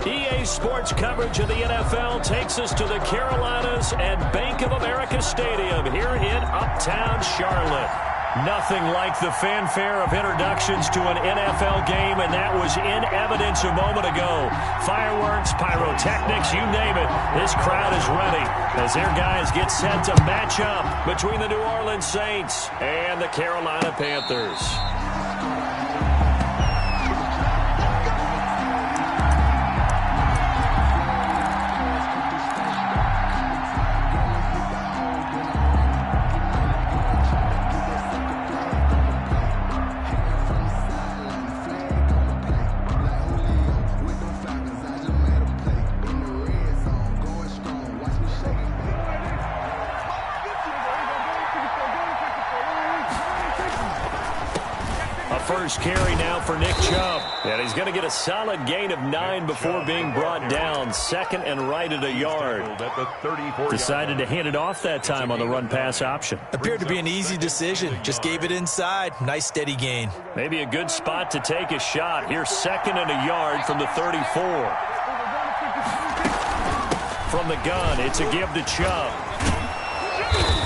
EA Sports coverage of the NFL takes us to the Carolinas and Bank of America Stadium here in Uptown Charlotte. Nothing like the fanfare of introductions to an NFL game, and that was in evidence a moment ago. Fireworks, pyrotechnics, you name it. This crowd is ready as their guys get set to match up between the New Orleans Saints and the Carolina Panthers. First carry now for Nick Chubb. And he's going to get a solid gain of 9 before being brought down. Second and right at a yard. Decided to hand it off that time on the run-pass option. Appeared to be an easy decision. Just gave it inside. Nice steady gain. Maybe a good spot to take a shot. Here's second and a yard from the 34. From the gun, it's a give to Chubb.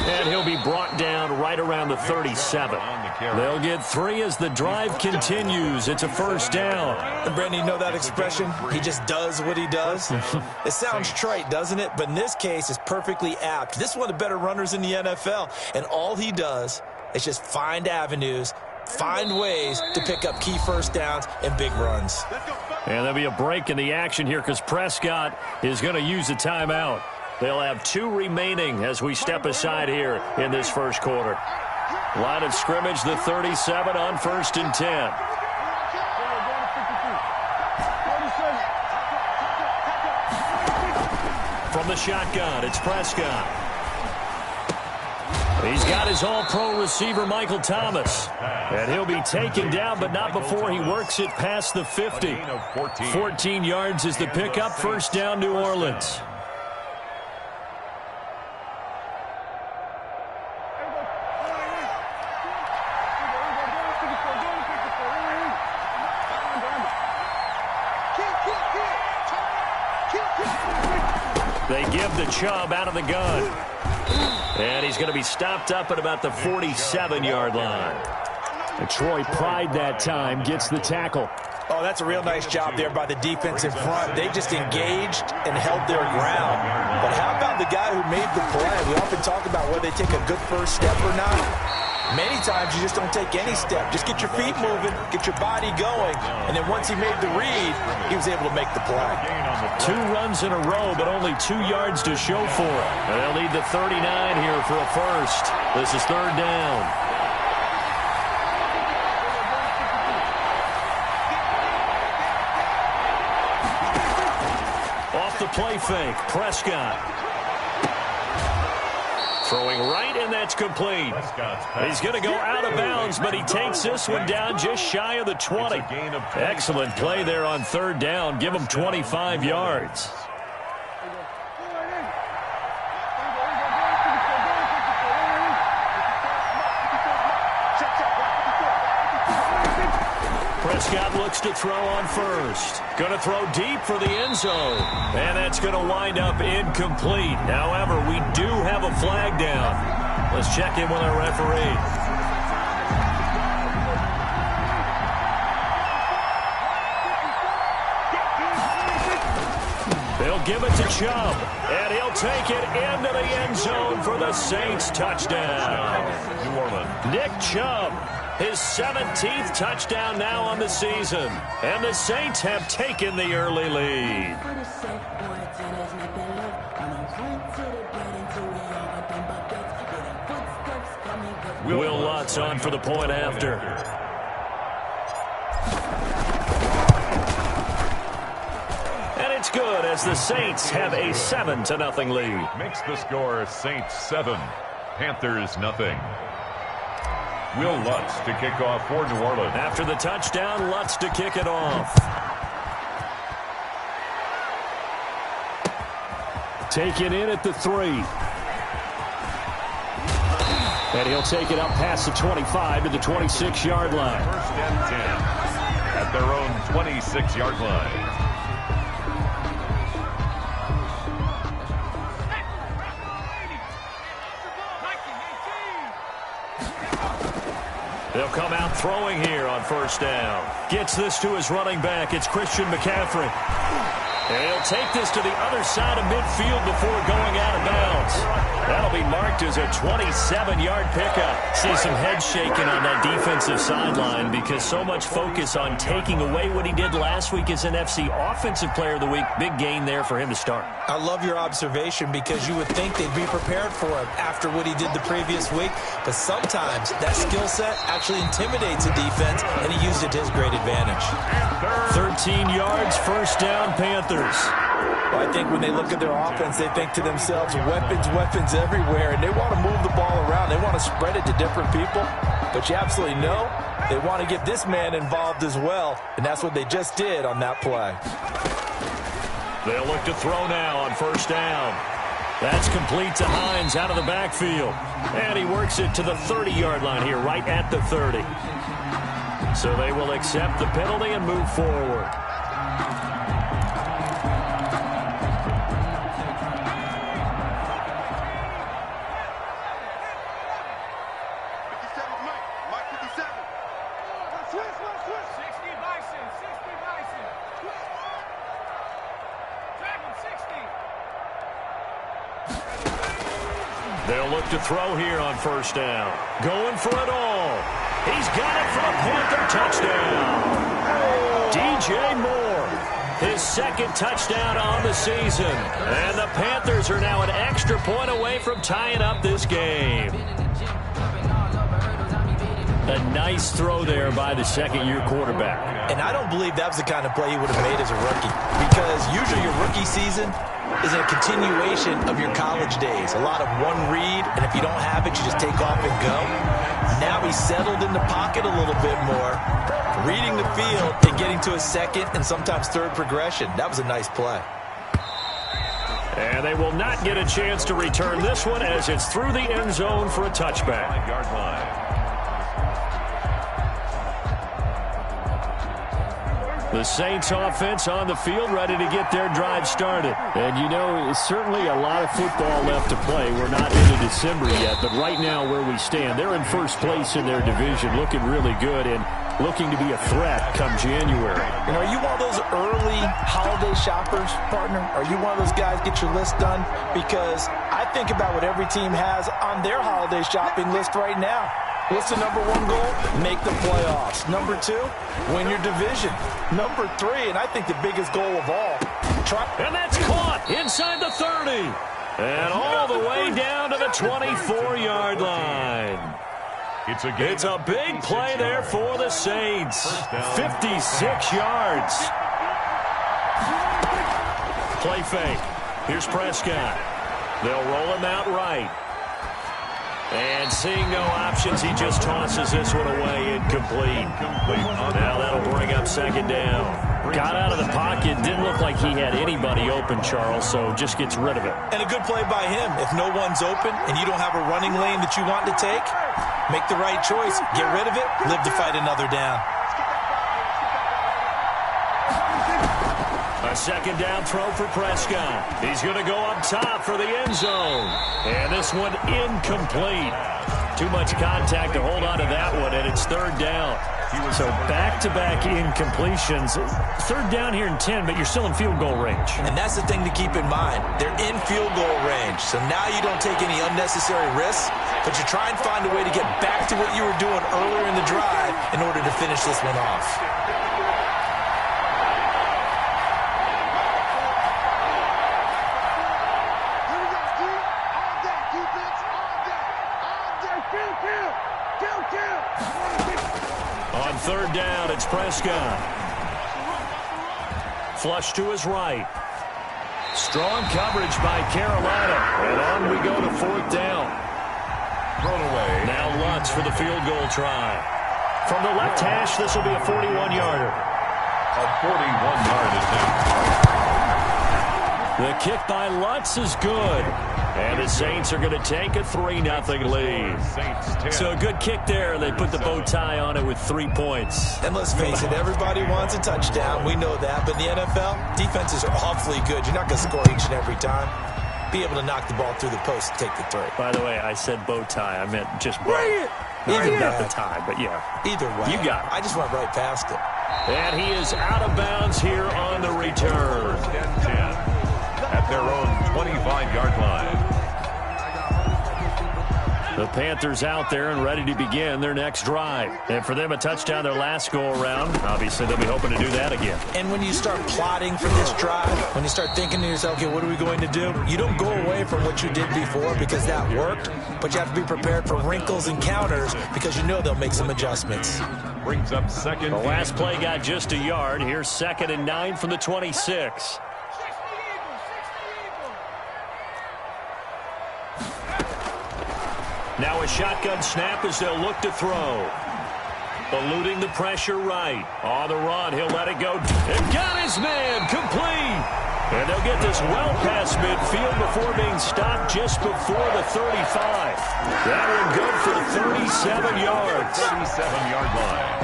And he'll be brought down right around the 37. They'll get 3 as the drive continues. It's a first down. And Brandon, you know that expression? He just does what he does. It sounds trite, doesn't it? But in this case, it's perfectly apt. This is one of the better runners in the NFL. And all he does is just find avenues, find ways to pick up key first downs and big runs. And there'll be a break in the action here because Prescott is going to use a timeout. They'll have 2 remaining as we step aside here in this first quarter. Line of scrimmage, the 37 on 1st and 10. From the shotgun, it's Prescott. He's got his all-pro receiver, Michael Thomas. And he'll be taken down, but not before he works it past the 50. 14 yards is the pickup. First down, New Orleans. They give the Chubb out of the gun. And he's going to be stopped up at about the 47-yard line. And Troy Pride that time gets the tackle. Oh, that's a real nice job there by the defense in front. They just engaged and held their ground. But how about the guy who made the play? We often talk about whether they take a good first step or not. Many times you just don't take any step. Just get your feet moving, get your body going, and then once he made the read, he was able to make the play. 2 runs in a row, but only 2 yards to show for it. And they'll need the 39 here for a first. This is 3rd down. Off the play fake, Prescott. Throwing right, and that's complete. He's going to go out of bounds, but he takes this one down just shy of the 20. Excellent play there on 3rd down. Give him 25 yards. Prescott looks to throw on first. Going to throw deep for the end zone. And that's going to wind up incomplete. However, we do have a flag down. Let's check in with our referee. They'll give it to Chubb. And he'll take it into the end zone for the Saints touchdown. New Orleans. Nick Chubb. His 17th touchdown now on the season. And the Saints have taken the early lead. Will Lutz on for the point after. And it's good as the Saints have a 7-0 lead. Makes the score Saints 7, Panthers nothing. Will Lutz to kick off for New Orleans. After the touchdown, Lutz to kick it off. Take it in at the 3. And he'll take it up past the 25 to the 26-yard line. 1st and 10 at their own 26-yard line. They'll come out throwing here on first down. Gets this to his running back. It's Christian McCaffrey. And he'll take this to the other side of midfield before going out of bounds. That'll be marked as a 27-yard pickup. See some head shaking on that defensive sideline because so much focus on taking away what he did last week as NFC Offensive Player of the Week. Big gain there for him to start. I love your observation because you would think they'd be prepared for him after what he did the previous week. But sometimes that skill set actually intimidates a defense, and he used it to his great advantage. 13 yards, first down, Panthers. Well, I think when they look at their offense, they think to themselves, weapons, weapons everywhere, and they want to move the ball around. They want to spread it to different people, but you absolutely know they want to get this man involved as well, and that's what they just did on that play. They'll look to throw now on first down. That's complete to Hines out of the backfield, and he works it to the 30-yard line here, right at the 30. So they will accept the penalty and move forward. They'll look to throw here on first down. Going for it all. He's got it for a Panther touchdown. DJ Moore, his second touchdown on the season. And the Panthers are now an extra point away from tying up this game. A nice throw there by the second-year quarterback. And I don't believe that was the kind of play he would have made as a rookie, because usually your rookie season is a continuation of your college days. A lot of one read, and if you don't have it, you just take off and go. Now he's settled in the pocket a little bit more, reading the field and getting to a second and sometimes third progression. That was a nice play. And they will not get a chance to return this one as it's through the end zone for a touchback. Yard line. The Saints offense on the field, ready to get their drive started. And, you know, it's certainly a lot of football left to play. We're not into December yet, but right now where we stand, they're in first place in their division, looking really good and looking to be a threat come January. And are you one of those early holiday shoppers, partner? Are you one of those guys get your list done? Because I think about what every team has on their holiday shopping list right now. What's the number one goal? Make the playoffs. Number two, win your division. Number three, and I think the biggest goal of all, and that's caught inside the 30. And all the way down to the 24-yard line. It's a big play there for the Saints. 56 yards. Play fake. Here's Prescott. They'll roll him out right. And seeing no options, he just tosses this one away, incomplete. Now that'll bring up second down. Got out of the pocket, didn't look like he had anybody open, Charles, so just gets rid of it. And a good play by him. If no one's open and you don't have a running lane that you want to take, make the right choice, get rid of it, live to fight another down. A second down throw for Prescott. He's going to go up top for the end zone. And this one incomplete. Too much contact to hold on to that one, and it's third down. So back-to-back incompletions. Third down here in 10, but you're still in field goal range. And that's the thing to keep in mind. They're in field goal range. So now you don't take any unnecessary risks, but you try and find a way to get back to what you were doing earlier in the drive in order to finish this one off. On third down, it's Prescott. Flush to his right. Strong coverage by Carolina. And on we go to fourth down. Thrown away. Now Lutz for the field goal try. From the left hash, this will be a 41-yarder. A 41-yard attempt. The kick by Lutz is good. And the Saints are going to take a 3-0 lead. So a good kick there. They put the bow tie on it with 3 points. And let's face it, everybody wants a touchdown. We know that. But in the NFL, defenses are awfully good. You're not going to score each and every time. be able to knock the ball through the post and take the three. By the way, I said bow tie. I meant just bow. Not the tie, but yeah. Either way. You got it. I just went right past it. And he is out of bounds here on the return. 10 at their own 25-yard line. The Panthers out there and ready to begin their next drive. And for them, a touchdown their last go-around. Obviously, they'll be hoping to do that again. And when you start plotting for this drive, when you start thinking to yourself, okay, what are we going to do? You don't go away from what you did before because that worked, but you have to be prepared for wrinkles and counters because you know they'll make some adjustments. Brings up second. The last play got just a yard. Here's 2nd and 9 from the 26. Now a shotgun snap as they'll look to throw. Eluding the pressure right. On the run, he'll let it go. And got his man, complete. And they'll get this well past midfield before being stopped just before the 35. That one good for 37 yards. 37-yard line.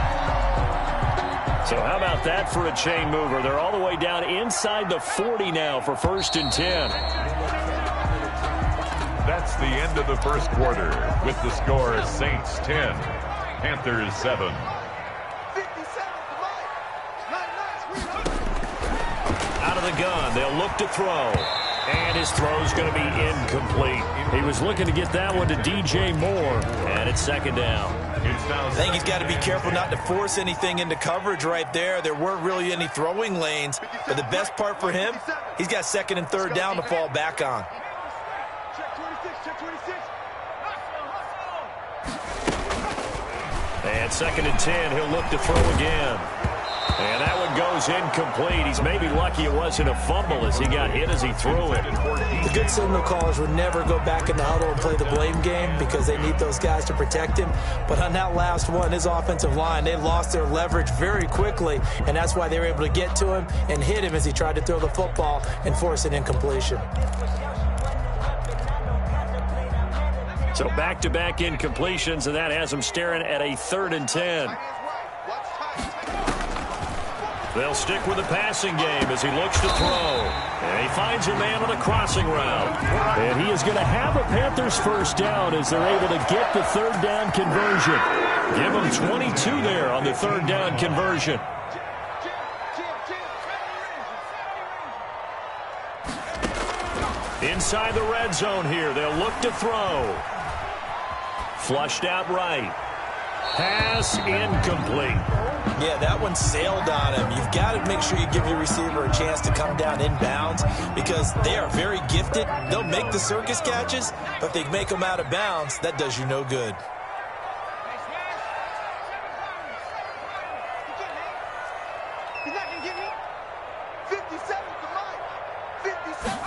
So how about that for a chain mover? They're all the way down inside the 40 now for 1st and 10. That's the end of the first quarter with the score Saints 10, Panthers 7. Out of the gun, they'll look to throw. And his throw's going to be incomplete. He was looking to get that one to DJ Moore. And it's 2nd down. I think he's got to be careful not to force anything into coverage right there. There weren't really any throwing lanes. But the best part for him, he's got 2nd and 3rd down to fall back on. And 2nd and 10, he'll look to throw again. And that one goes incomplete. He's maybe lucky it wasn't a fumble as he got hit as he threw it. The good signal callers would never go back in the huddle and play the blame game because they need those guys to protect him. But on that last one, his offensive line, they lost their leverage very quickly, and that's why they were able to get to him and hit him as he tried to throw the football and force an incompletion. So back-to-back incompletions, and that has him staring at a 3rd and 10. They'll stick with the passing game as he looks to throw. And he finds a man on the crossing route. And he is going to have a Panthers 1st down as they're able to get the 3rd down conversion. Give him 22 there on the 3rd down conversion. Inside the red zone here, they'll look to throw. Flushed out right. Pass incomplete. Yeah, that one sailed on him. You've got to make sure you give your receiver a chance to come down inbounds because they are very gifted. They'll make the circus catches, but if they make them out of bounds, that does you no good. He's not going to get me. 57 to Mike. 57.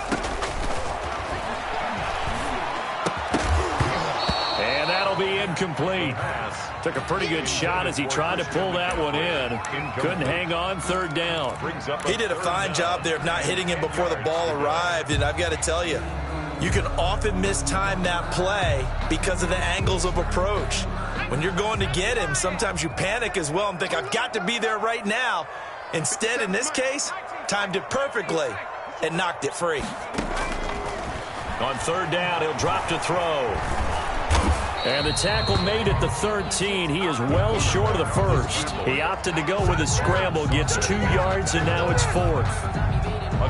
And that'll be incomplete. Took a pretty good shot as he tried to pull that one in. Couldn't hang on 3rd down. He did a fine job there of not hitting him before the ball arrived, and I've got to tell you, you can often mistime that play because of the angles of approach. When you're going to get him, sometimes you panic as well and think, I've got to be there right now. Instead, in this case, timed it perfectly and knocked it free. On 3rd down, he'll drop to throw. And the tackle made at the 13. He is well short of the 1st. He opted to go with a scramble, gets 2 yards, and now it's 4th.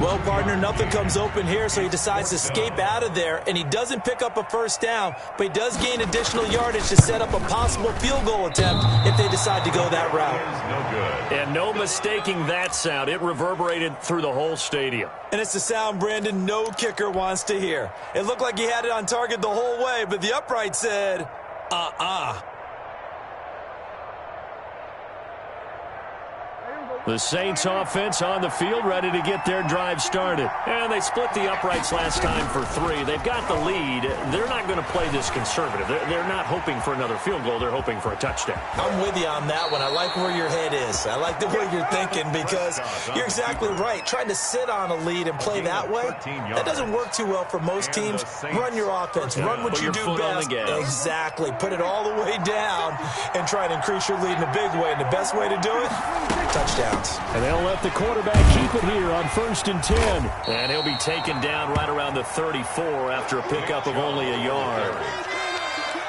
Well, partner, nothing comes open here, so he decides to escape out of there, and he doesn't pick up a 1st down, but he does gain additional yardage to set up a possible field goal attempt if they decide to go that route. No good. And no mistaking that sound. It reverberated through the whole stadium. And it's the sound, Brandon, no kicker wants to hear. It looked like he had it on target the whole way, but the upright said, The Saints offense on the field ready to get their drive started. And they split the uprights last time for 3. They've got the lead. They're not going to play this conservative. They're not hoping for another field goal. They're hoping for a touchdown. I'm with you on that one. I like where your head is. I like the way you're thinking because you're exactly right. Trying to sit on a lead and play that way, that doesn't work too well for most teams. Run your offense. Run what you do best. Exactly. Put it all the way down and try to increase your lead in a big way. And the best way to do it, touchdown. downs. And they'll let the quarterback keep it here on 1st and 10. And he'll be taken down right around the 34 after a pickup of only a yard.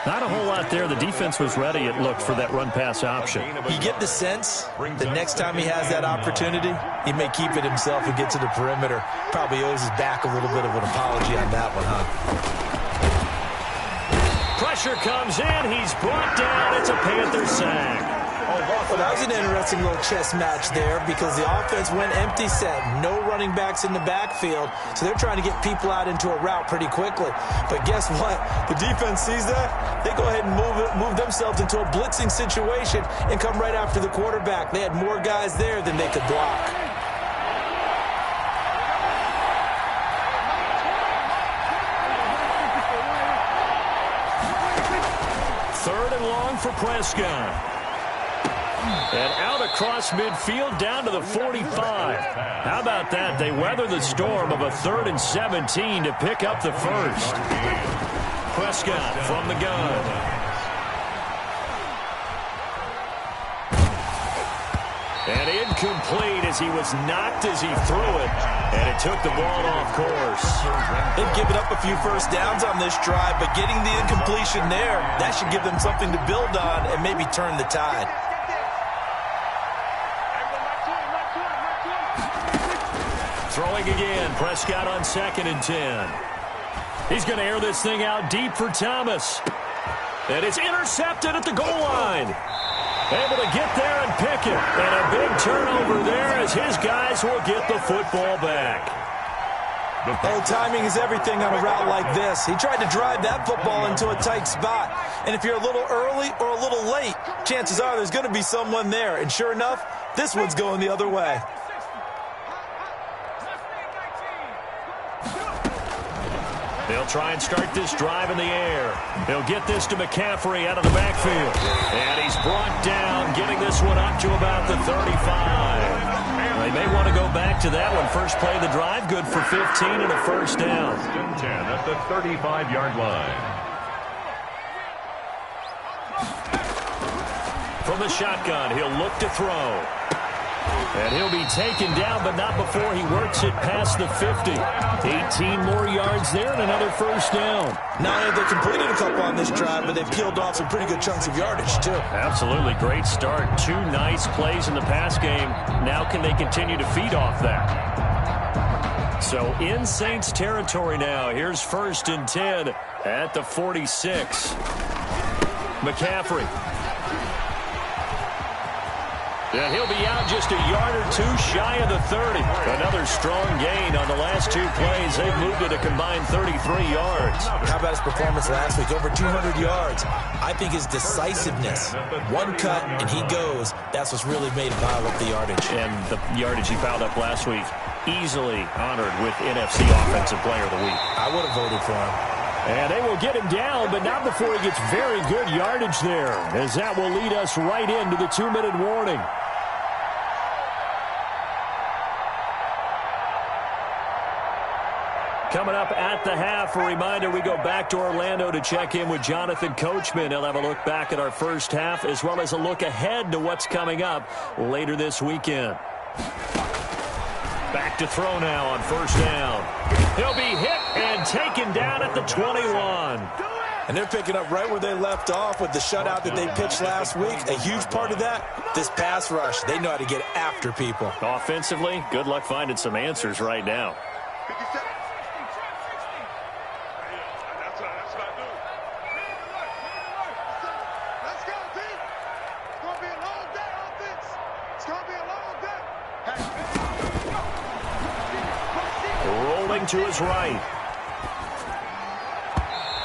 Not a whole lot there. The defense was ready, it looked, for that run-pass option. You get the sense the next time he has that opportunity, he may keep it himself and get to the perimeter. Probably owes his back a little bit of an apology on that one, huh? Pressure comes in. He's brought down. It's a Panthers sack. Well, that was an interesting little chess match there because the offense went empty set. No running backs in the backfield, so they're trying to get people out into a route pretty quickly. But guess what? The defense sees that. They go ahead and move themselves into a blitzing situation and come right after the quarterback. They had more guys there than they could block. Third and long for Prescott. And out across midfield down to the 45. How about that? They weather the storm of a 3rd and 17 to pick up the first. Prescott from the gun. And incomplete as he was knocked as he threw it. And it took the ball off course. They've given up a few first downs on this drive, but getting the incompletion there, that should give them something to build on and maybe turn the tide. Throwing again, Prescott on 2nd and 10. He's going to air this thing out deep for Thomas. And it's intercepted at the goal line. Able to get there and pick it. And a big turnover there as his guys will get the football back. Oh, timing is everything on a route like this. He tried to drive that football into a tight spot. And if you're a little early or a little late, chances are there's going to be someone there. And sure enough, this one's going the other way. They'll try and start this drive in the air. They'll get this to McCaffrey out of the backfield. And he's brought down, getting this one up to about the 35. They may want to go back to that one. First play of the drive, good for 15 and a first down. 10 at the 35-yard line. From the shotgun, he'll look to throw. And he'll be taken down, but not before he works it past the 50. 18 more yards there and another first down. Not only have they completed a couple on this drive, but they've peeled off some pretty good chunks of yardage, too. Absolutely great start. 2 nice plays in the pass game. Now can they continue to feed off that? So in Saints territory now. Here's 1st and 10 at the 46. McCaffrey. And he'll be out just a yard or 2 shy of the 30. Another strong gain on the last 2 plays. They've moved it a combined 33 yards. How about his performance last week? Over 200 yards. I think his decisiveness. One cut, and he goes. That's what's really made him pile up the yardage. And the yardage he piled up last week, easily honored with NFC Offensive Player of the Week. I would have voted for him. And they will get him down, but not before he gets very good yardage there, as that will lead us right into the 2-minute warning. Coming up at the half, a reminder, we go back to Orlando to check in with Jonathan Coachman. He'll have a look back at our first half, as well as a look ahead to what's coming up later this weekend. Back to throw now on 1st down. He'll be hit and taken down at the 21. And they're picking up right where they left off with the shutout that they pitched last week. A huge part of that, this pass rush. They know how to get after people. Offensively, good luck finding some answers right now. To his right.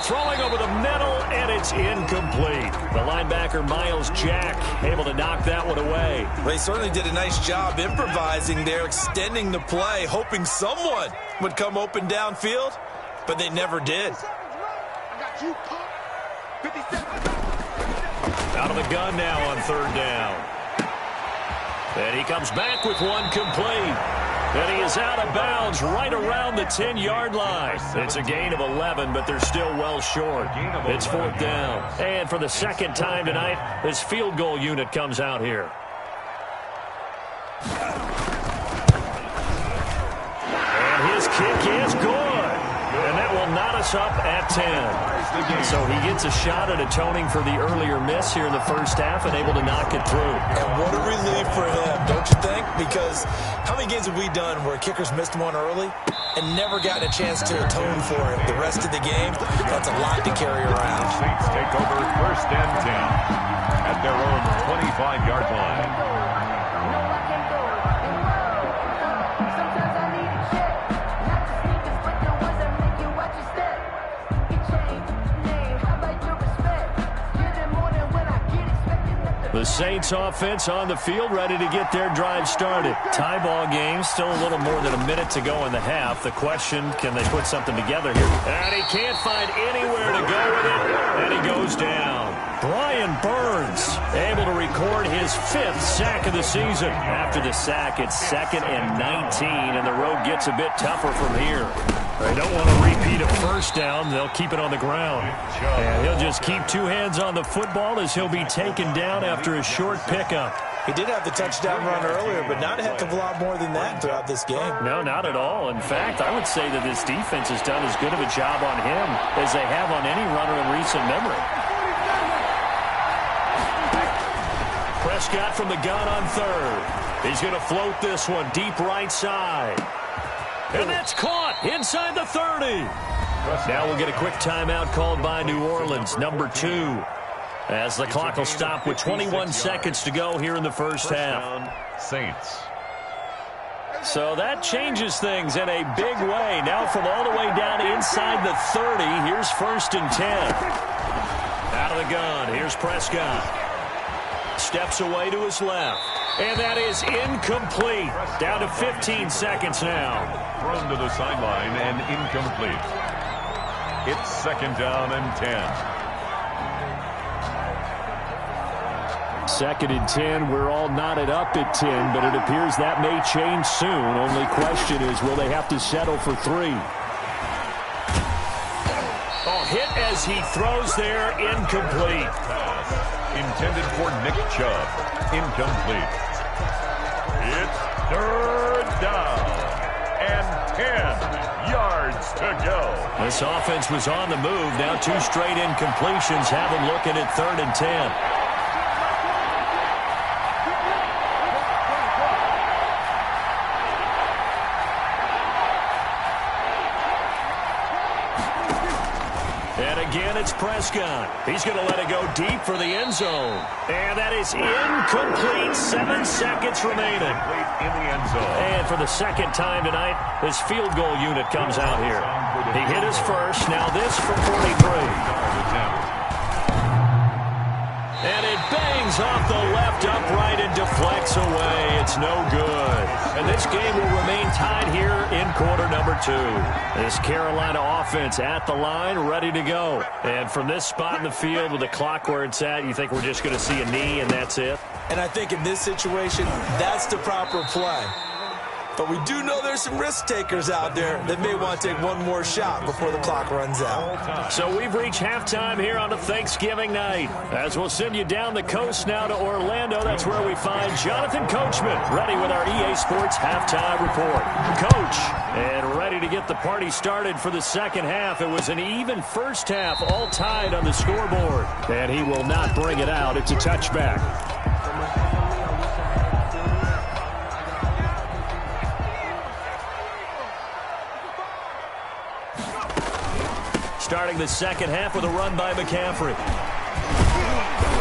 Throwing over the middle, and it's incomplete. The linebacker, Miles Jack, able to knock that one away. They certainly did a nice job improvising there, extending the play, hoping someone would come open downfield, but they never did. Out of the gun now on 3rd down. And he comes back with one complete. And he is out of bounds right around the 10-yard line. It's a gain of 11, but they're still well short. It's 4th down. And for the 2nd time tonight, this field goal unit comes out here. And his kick is good. And that will knot us up at 10. So he gets a shot at atoning for the earlier miss here in the first half and able to knock it through. And what a relief for him, don't you think? Because how many games have we done where kickers missed one early and never gotten a chance to atone for it the rest of the game? That's a lot to carry around. Saints take over first and 10 at their own 25-yard line. The Saints offense on the field, ready to get their drive started. Tie ball game, still a little more than a minute to go in the half. The question, can they put something together here? And he can't find anywhere to go with it, and he goes down. Brian Burns able to record his 5th sack of the season. After the sack, it's 2nd and 19, and the road gets a bit tougher from here. They don't want to repeat a first down. They'll keep it on the ground. And he'll just keep 2 hands on the football as he'll be taken down after a short pickup. He did have the touchdown run earlier, but not a heck of a lot more than that throughout this game. No, not at all. In fact, I would say that this defense has done as good of a job on him as they have on any runner in recent memory. Prescott from the gun on 3rd. He's going to float this one deep right side. And that's caught inside the 30. Now we'll get a quick timeout called by New Orleans, number 2. As the clock will stop with 21 seconds to go here in the first half. Saints. So that changes things in a big way. Now from all the way down inside the 30, here's 1st and 10. Out of the gun, here's Prescott. Steps away to his left. And that is incomplete. Down to 15 seconds now. Thrown to the sideline and incomplete. It's 2nd down and 10. 2nd and 10. We're all knotted up at 10, but it appears that may change soon. Only question is, will they have to settle for 3? Oh, hit as he throws there, incomplete. Intended for Nick Chubb. Incomplete. It's 3rd down and 10 yards to go. This offense was on the move. Now 2 straight incompletions have them looking at 3rd and 10. Again, it's Prescott. He's going to let it go deep for the end zone. And that is incomplete. 7 seconds remaining. In the end zone. And for the 2nd time tonight, his field goal unit comes out here. He hit his first. Now this from 43. And it bangs off the left upright and deflects away. It's no good. And this game will remain tied here in quarter number 2. This Carolina offense at the line, ready to go. And from this spot in the field with the clock where it's at, you think we're just going to see a knee and that's it? And I think in this situation, that's the proper play. But we do know there's some risk takers out there that may want to take one more shot before the clock runs out. So we've reached halftime here on a Thanksgiving night. As we'll send you down the coast now to Orlando, that's where we find Jonathan Coachman, ready with our EA Sports halftime report. Coach, and ready to get the party started for the 2nd half. It was an even first half, all tied on the scoreboard. And he will not bring it out. It's a touchback. Starting the 2nd half with a run by McCaffrey.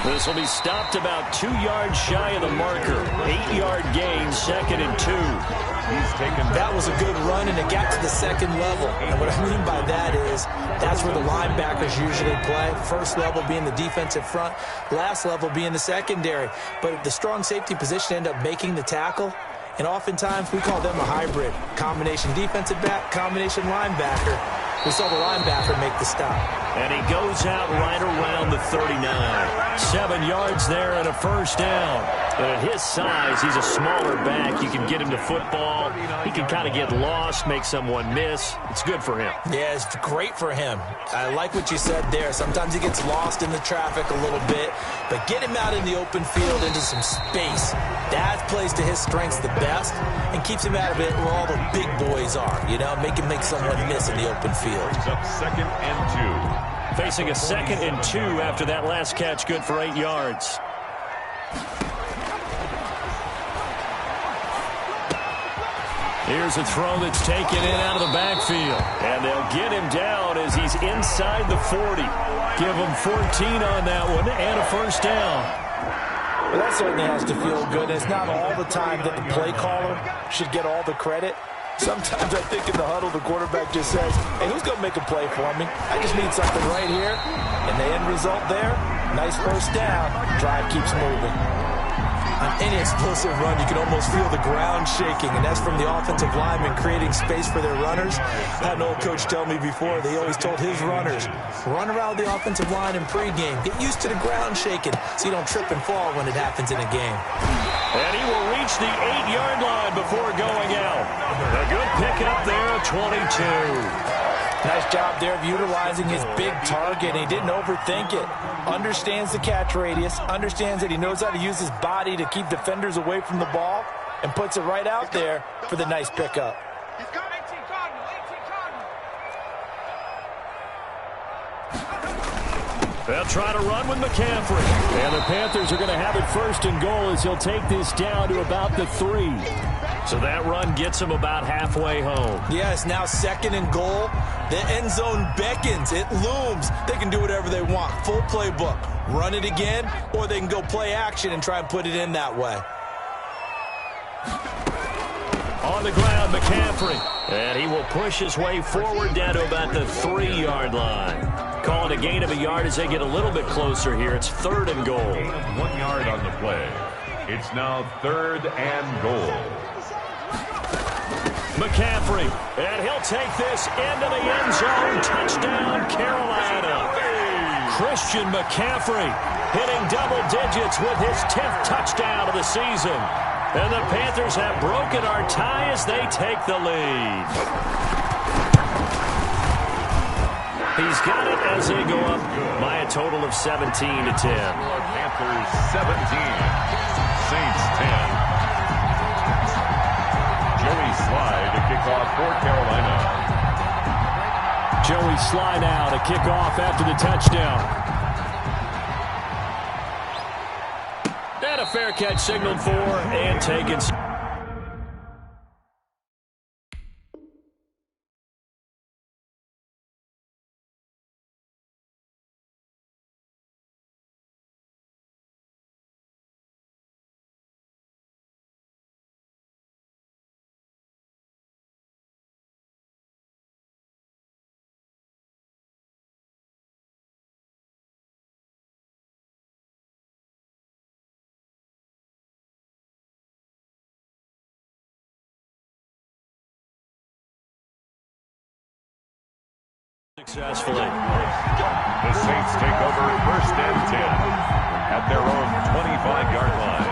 This will be stopped about 2 yards shy of the marker. 8-yard gain, 2nd and 2. That was a good run, and it got to the 2nd level. And what I mean by that is that's where the linebackers usually play. First level being the defensive front, last level being the secondary. But the strong safety position ended up making the tackle. And oftentimes we call them a hybrid. Combination defensive back, combination linebacker. We saw the linebacker make the stop. And he goes out right around the 39. 7 yards there and a first down. But at his size, he's a smaller back. You can get him to football. He can kind of get lost, make someone miss. It's good for him. Yeah, it's great for him. I like what you said there. Sometimes he gets lost in the traffic a little bit. but get him out in the open field into some space. That plays to his strengths the best and keeps him out of it where all the big boys are, you know, make someone miss in the open field. Brings up 2nd and 2. Facing a 2nd and 2 after that last catch, good for 8 yards. Here's a throw that's taken in out of the backfield. And they'll get him down as he's inside the 40. Give him 14 on that one and a first down. Well, that certainly has to feel good. It's not all the time that the play caller should get all the credit. Sometimes I think in the huddle, the quarterback just says, hey, who's going to make a play for me? I just need something right here. And the end result there, nice first down. Drive keeps moving. On any explosive run, you can almost feel the ground shaking, and that's from the offensive linemen creating space for their runners. I had an old coach tell me before, they always told his runners, run around the offensive line in pregame. Get used to the ground shaking so you don't trip and fall when it happens in a game. And he will reach the 8-yard line before going out. A good pickup there, 22. Nice job there of utilizing his big target. He didn't overthink it. Understands the catch radius. Understands that he knows how to use his body to keep defenders away from the ball. And puts it right out there for the nice pickup. He's got 18 Cardinal, 18 Cardinal. They'll try to run with McCaffrey. And the Panthers are going to have it 1st and goal as he'll take this down to about the 3. So that run gets him about halfway home. Yes, now 2nd and goal. The end zone beckons. It looms. They can do whatever they want. Full playbook. Run it again, or they can go play action and try and put it in that way. On the ground, McCaffrey. And he will push his way forward down to about the 3-yard line. Calling a gain of a yard as they get a little bit closer here. It's 3rd and goal. 1 yard on the play. It's now 3rd and goal. McCaffrey, and he'll take this into the end zone. Touchdown, Carolina. Christian McCaffrey hitting double digits with his 10th touchdown of the season. And the Panthers have broken our tie as they take the lead. He's got it as they go up by a total of 17-10. Panthers 17, Saints 10. Joey Sly to kick off for Carolina. Joey Sly now to kick off after the touchdown. And a fair catch signaled for and taken. Successfully. The Saints take over 1st and 10 at their own 25-yard line.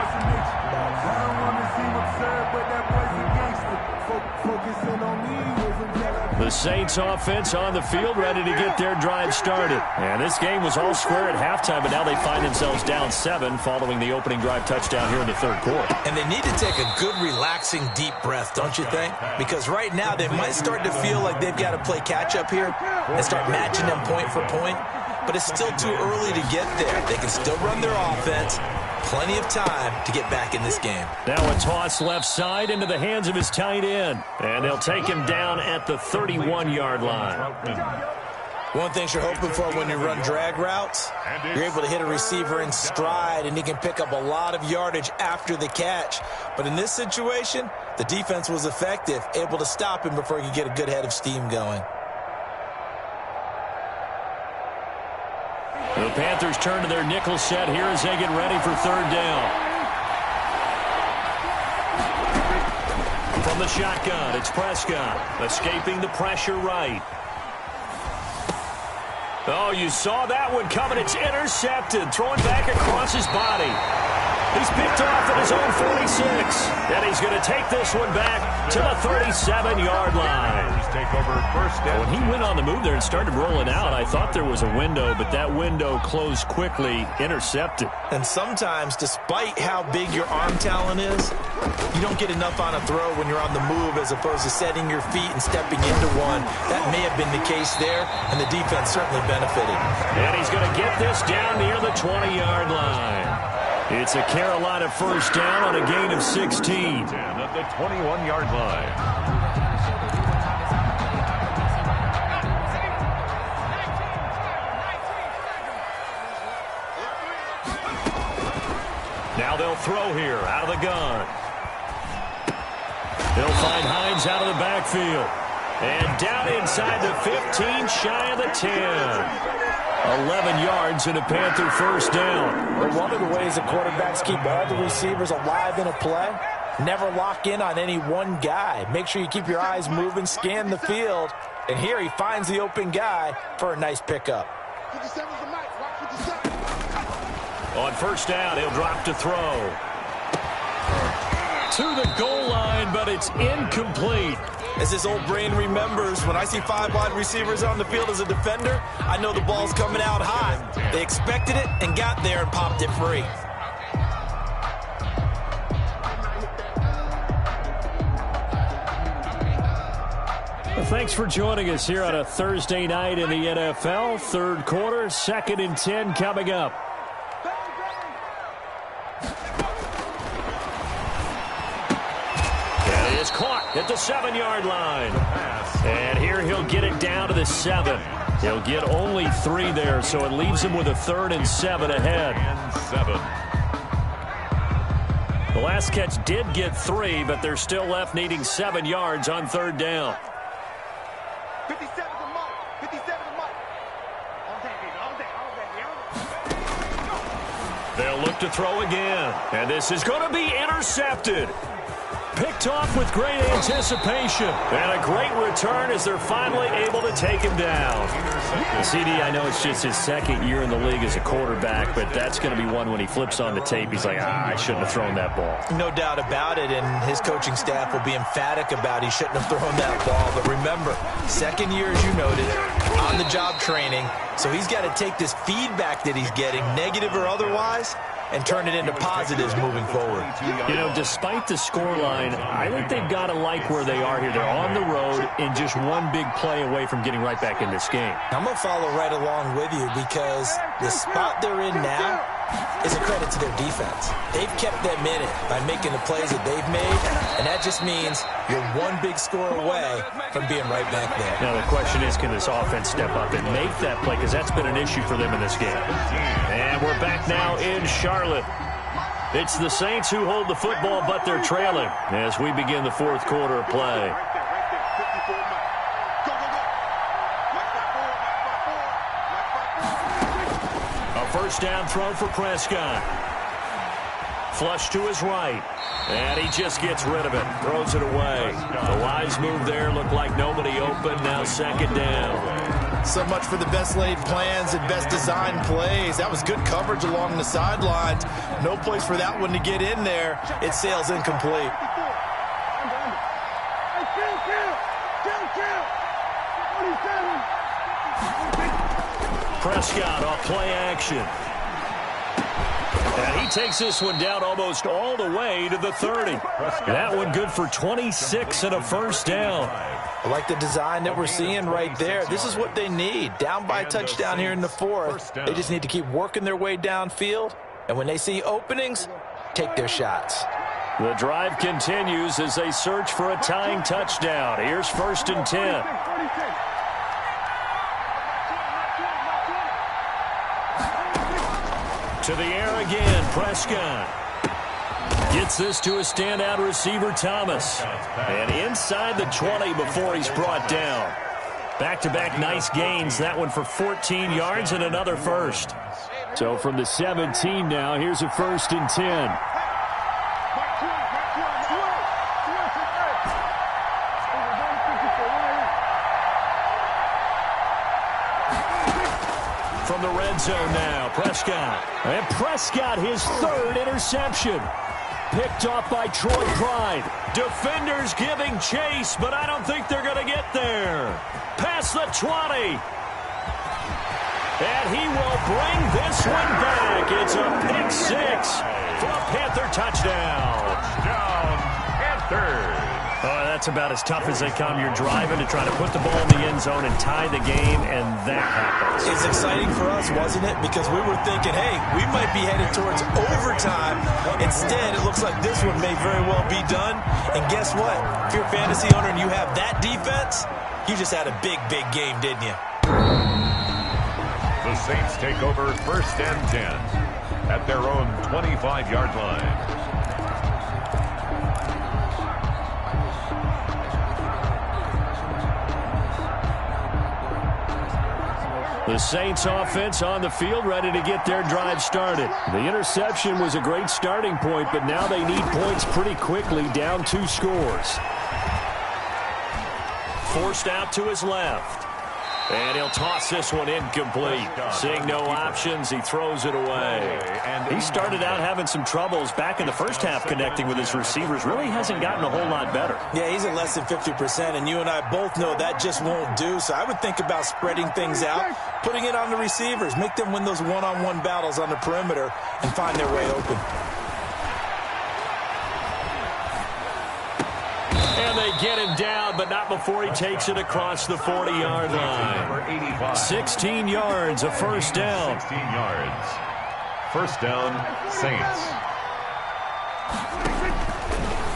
The Saints offense on the field ready to get their drive started. And this game was all square at halftime, but now they find themselves down 7 following the opening drive touchdown here in the 3rd quarter. And they need to take a good, relaxing, deep breath, don't you think? Because right now they might start to feel like they've got to play catch-up here and start matching them point for point. But it's still too early to get there. They can still run their offense. Plenty of time to get back in this game. Now a toss left side into the hands of his tight end. And they'll take him down at the 31-yard line. One thing you're hoping for when you run drag routes, you're able to hit a receiver in stride, and he can pick up a lot of yardage after the catch. But in this situation, the defense was effective, able to stop him before he could get a good head of steam going. The Panthers turn to their nickel set here as they get ready for 3rd down. From the shotgun, it's Prescott, escaping the pressure right. Oh, you saw that one coming. It's intercepted, thrown back across his body. He's picked off at his own 46. And he's going to take this one back to the 37-yard line. Take over first down. When he went on the move there and started rolling out, I thought there was a window, but that window closed quickly, intercepted. And sometimes, despite how big your arm talent is, you don't get enough on a throw when you're on the move as opposed to setting your feet and stepping into one. That may have been the case there, and the defense certainly benefited. And he's going to get this down near the 20-yard line. It's a Carolina first down on a gain of 16. At the 21-yard line. Now they'll throw here out of the gun. They'll find Hines out of the backfield. And down inside the 15, shy of the 10. 11 yards and a Panther first down. Well, one of the ways the quarterbacks keep all the receivers alive in a play, never lock in on any one guy. Make sure you keep your eyes moving, scan the field. And here he finds the open guy for a nice pickup. 57 is the mic. Watch 57. On first down, he'll drop to throw. To the goal line, but it's incomplete. As his old brain remembers, when I see 5 wide receivers on the field as a defender, I know the ball's coming out hot. They expected it and got there and popped it free. Well, thanks for joining us here on a Thursday night in the NFL. Third quarter, 2nd and 10 coming up. And he is caught at the 7-yard line. And here he'll get it down to the 7. He'll get only 3 there, so it leaves him with a 3rd and 7 ahead. The last catch did get 3, but they're still left needing 7 yards on 3rd down. 57 is the mic. 57 is the mic. They'll look to throw again. And this is going to be intercepted. Picked off with great anticipation. And a great return as they're finally able to take him down. CD, I know it's just his 2nd year in the league as a quarterback, but that's going to be one when he flips on the tape. He's like, I shouldn't have thrown that ball. No doubt about it, and his coaching staff will be emphatic about he shouldn't have thrown that ball. But remember, 2nd year, as you noted, on-the-job training. So he's got to take this feedback that he's getting, negative or otherwise, and turn it into positives moving forward. You know, despite the scoreline, I think they've got to like where they are here. They're on the road and just one big play away from getting right back in this game. I'm going to follow right along with you because the spot they're in now is a credit to their defense. They've kept them in it by making the plays that they've made, and that just means you're one big score away from being right back there. Now, the question is, can this offense step up and make that play? Because that's been an issue for them in this game. And we're back now in Charlotte. It's the Saints who hold the football, but they're trailing as we begin the 4th quarter of play. First down throw for Prescott. Flush to his right. And he just gets rid of it. Throws it away. The wise move there. Looked like nobody open. Now 2nd down. So much for the best laid plans and best designed plays. That was good coverage along the sidelines. No place for that one to get in there. It sails incomplete. Prescott off play action. And he takes this one down almost all the way to the 30. That one good for 26 and a first down. I like the design that we're seeing right there. This is what they need. Down by touchdown here in the 4th. They just need to keep working their way downfield. And when they see openings, take their shots. The drive continues as they search for a tying touchdown. Here's 1st and 10. To the air again, Prescott. Gets this to a standout receiver, Thomas. And inside the 20 before he's brought down. Back-to-back nice gains. That one for 14 yards and another first. So from the 17 now, here's a 1st and 10. from the red zone now. Prescott. And Prescott, his third interception. Picked off by Troy Pride. Defenders giving chase, but I don't think they're going to get there. Past the 20. And he will bring this one back. It's a pick six for a Panther touchdown. Touchdown, Panthers. Oh, that's about as tough as they come. You're driving to try to put the ball in the end zone and tie the game, and that happens. It's exciting for us, wasn't it? Because we were thinking, hey, we might be headed towards overtime. Instead, it looks like this one may very well be done. And guess what? If you're a fantasy owner and you have that defense, you just had a big, big game, didn't you? The Saints take over 1st and 10 at their own 25-yard line. The Saints offense on the field, ready to get their drive started. The interception was a great starting point, but now they need points pretty quickly, down 2 scores. Forced out to his left. And he'll toss this one incomplete. Seeing no options, he throws it away. He started out having some troubles back in the first half connecting with his receivers. Really hasn't gotten a whole lot better. Yeah, he's at less than 50%, and you and I both know that just won't do. So I would think about spreading things out, putting it on the receivers, make them win those one-on-one battles on the perimeter and find their way open. And they get him down, but not before he takes it across the 40-yard line. 16 yards, a first down. 16 yards. First down, Saints.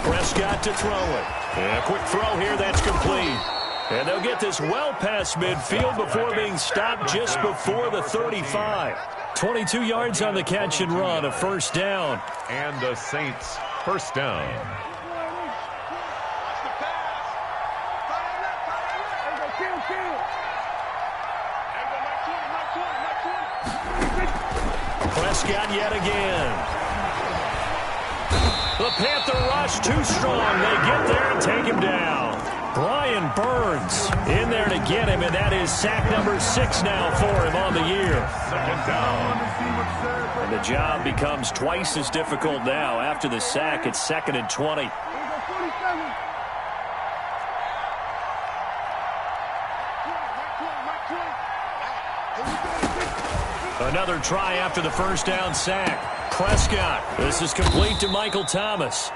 Prescott to throw it. And a quick throw here, that's complete. And they'll get this well past midfield before being stopped just before the 35. 22 yards on the catch and run, a first down. And the Saints first down. Prescott yet again. The Panther rush too strong. They get there and take him down. Brian Burns in there to get him, and that is sack number 6 now for him on the year. Second down. And the job becomes twice as difficult now. After the sack, it's 2nd and 20. Another try after the first down sack. Prescott. This is complete to Michael Thomas.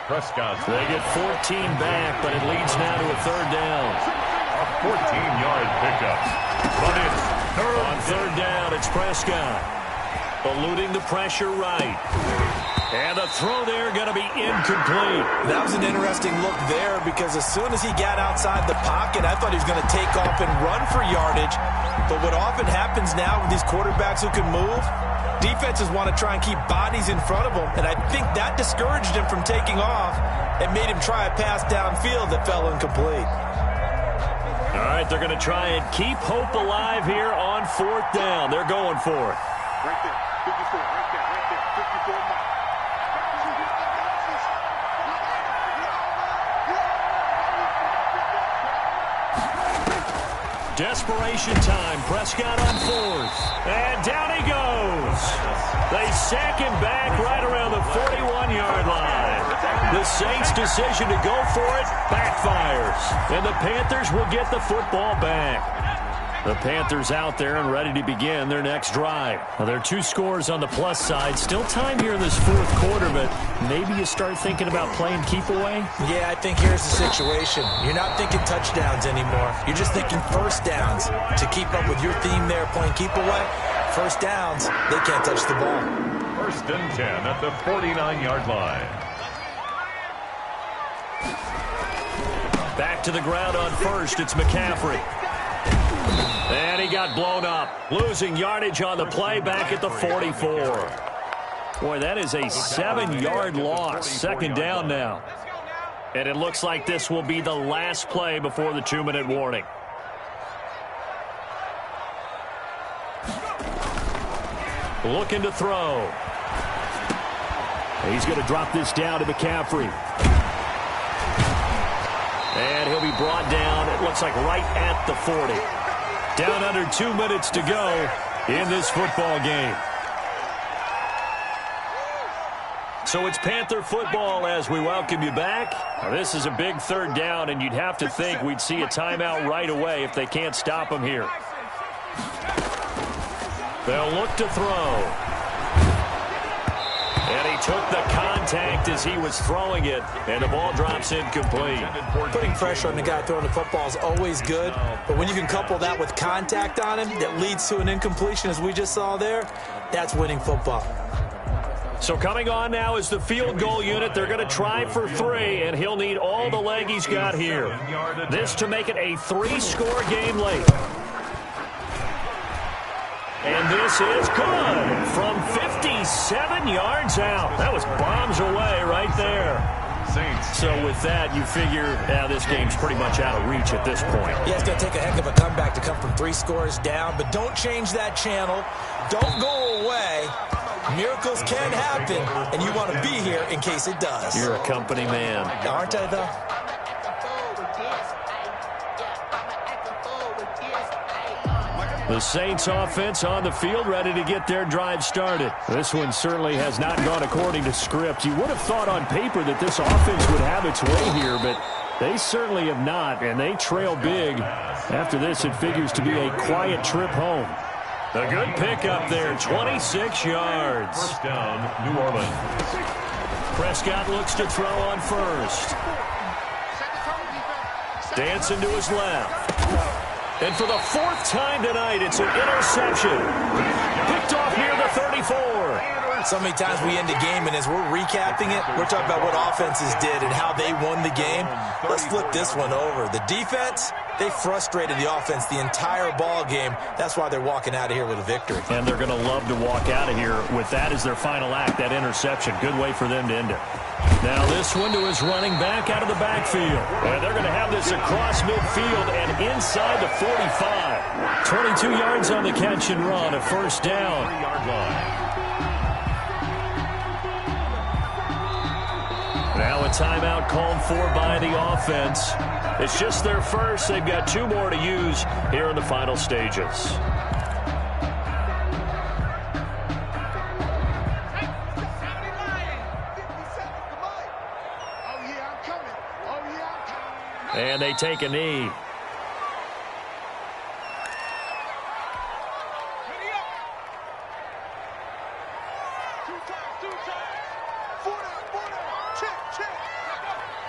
Prescott. They get 14 back, but it leads now to a 3rd down. A 14-yard pickup. But it's On 3rd down, it's Prescott. Eluding the pressure right. And the throw there going to be incomplete. That was an interesting look there because as soon as he got outside the pocket, I thought he was going to take off and run for yardage. But what often happens now with these quarterbacks who can move, defenses want to try and keep bodies in front of them. And I think that discouraged him from taking off and made him try a pass downfield that fell incomplete. All right, they're going to try and keep hope alive here on 4th down. They're going for it. Right there, 54, right there, 54 miles. Desperation time. Prescott on 4th. And down he goes. They sack him back right around the 41-yard line. The Saints' decision to go for it backfires. And the Panthers will get the football back. The Panthers out there and ready to begin their next drive. Well, there are 2 scores on the plus side. Still time here in this 4th quarter, but maybe you start thinking about playing keep away? Yeah, I think here's the situation. You're not thinking touchdowns anymore. You're just thinking first downs. To keep up with your theme there, playing keep away, first downs, they can't touch the ball. 1st and 10 at the 49-yard line. Back to the ground on 1st, it's McCaffrey. And he got blown up. Losing yardage on the play back at the 44. Boy, that is a 7-yard loss. 2nd down now. And it looks like this will be the last play before the 2-minute warning. Looking to throw. He's going to drop this down to McCaffrey. And he'll be brought down, it looks like right at the 40. Down under 2 minutes to go in this football game. So it's Panther football as we welcome you back. Now, this is a big third down, and you'd have to think we'd see a timeout right away if they can't stop them here. They'll look to throw. And he took the contact as he was throwing it, and the ball drops incomplete. Putting pressure on the guy throwing the football is always good, but when you can couple that with contact on him that leads to an incompletion, as we just saw there, that's winning football. So coming on now is the field goal unit. They're going to try for 3, and he'll need all the leg he's got here. This to make it a 3-score game late. And this is good from 57 yards out. That was bombs away right there. So with that, you figure this game's pretty much out of reach at this point. Yeah, it's going to take a heck of a comeback to come from 3 scores down, but don't change that channel. Don't go away. Miracles can happen, and you want to be here in case it does. You're a company man. Aren't I, though? The Saints offense on the field, ready to get their drive started. This one certainly has not gone according to script. You would have thought on paper that this offense would have its way here, but they certainly have not, and they trail big. After this, it figures to be a quiet trip home. A good pickup there, 26 yards. First down, New Orleans. Prescott looks to throw on first. Dancing to his left. And for the 4th time tonight, it's an interception. Picked off near the 34. So many times we end a game, and as we're recapping it, we're talking about what offenses did and how they won the game. Let's flip this one over. The defense, they frustrated the offense the entire ball game. That's why they're walking out of here with a victory. And they're going to love to walk out of here with that as their final act, that interception. Good way for them to end it. Now this one to his running back out of the backfield. And they're going to have this across midfield and inside the 45. 22 yards on the catch and run, a first down. 3-yard line. Now a timeout called for by the offense. It's just their first. They've got 2 more to use here in the final stages. And they take a knee.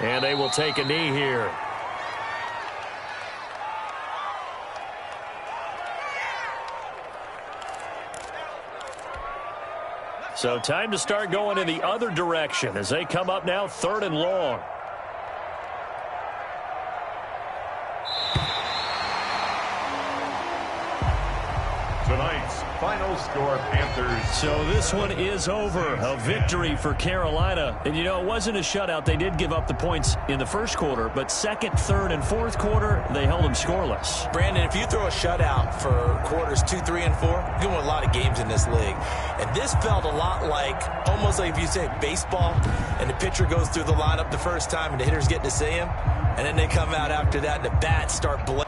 And they will take a knee here. So time to start going in the other direction as they come up now 3rd and long. Tonight's final score, Panthers. So this one is over. A victory for Carolina. And, you know, it wasn't a shutout. They did give up the points in the first quarter, but 2nd, 3rd, and 4th quarter, they held them scoreless. Brandon, if you throw a shutout for quarters 2, 3, and 4, you win a lot of games in this league. And this felt a lot like, almost like if you say baseball, and the pitcher goes through the lineup the first time, and the hitters get to see him, and then they come out after that, and the bats start blazing.